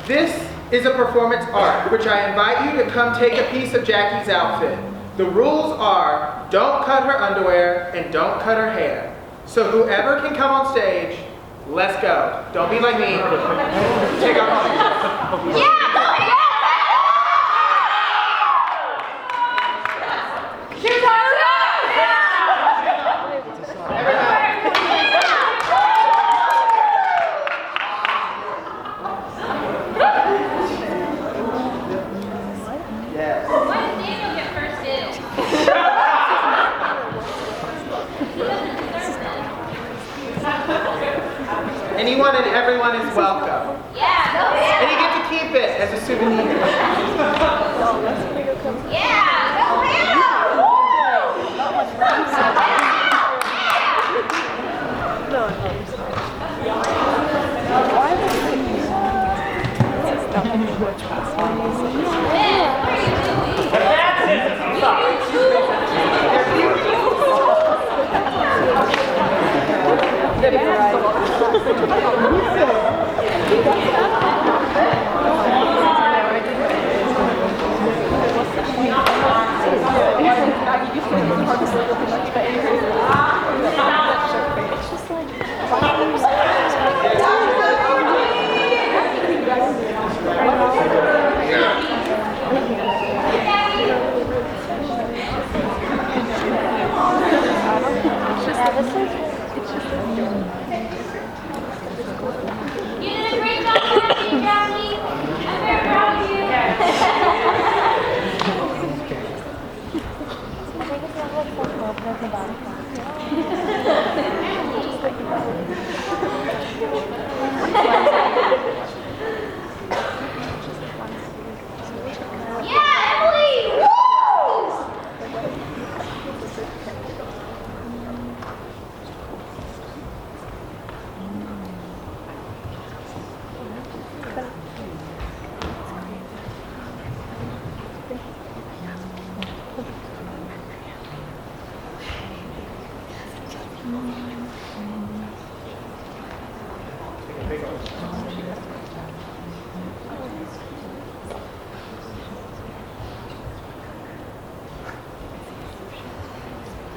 This is a performance art, which I invite you to come take a piece of Jackie's outfit. The rules are, don't cut her underwear and don't cut her hair. So whoever can come on stage, let's go. Don't be like me. Take off. Yeah, go ahead. Shoot her. Yes. Why did Daniel get first dibs? Anyone and everyone is welcome. Yeah, go ahead. And you get to keep it as a souvenir. Yeah, go ahead. You did a great job, Jackie. I'm very proud of you. Yeah, Emily! Woo!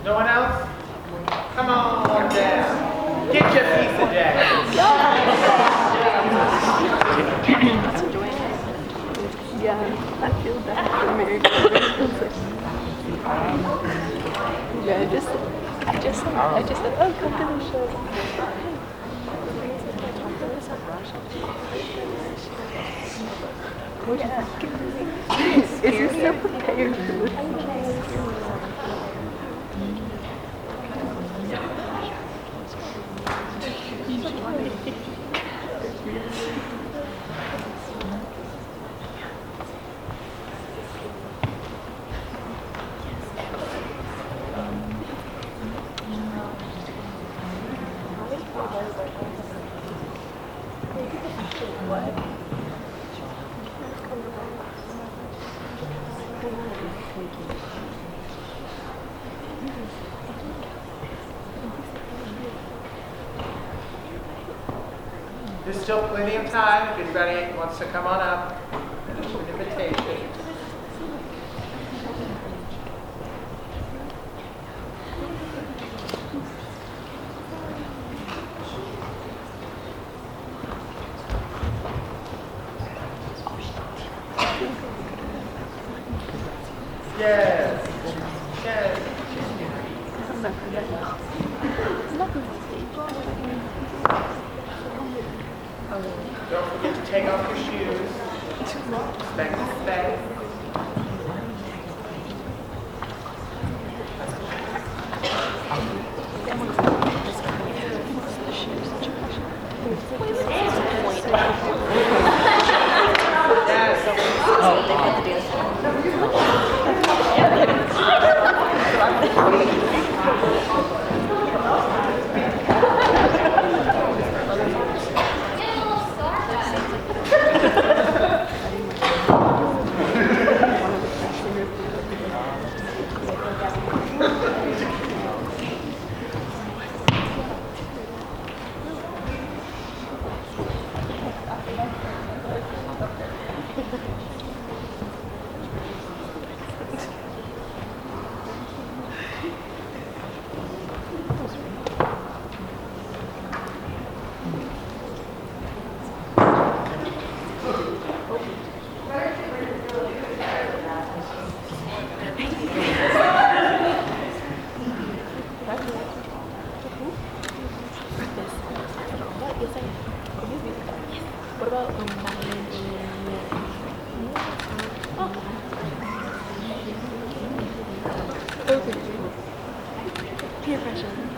No one else? Come on down. Get your piece of Jackie. Yeah, I feel bad for Mary. Yeah, I just said, oh, come to the show. Yeah. Is he so prepared for this? There's still plenty of time if anybody wants to come on up. An invitation. Yes. Yes. Don't forget to take off your shoes. Respect the space. What about oh. Okay. Peer pressure.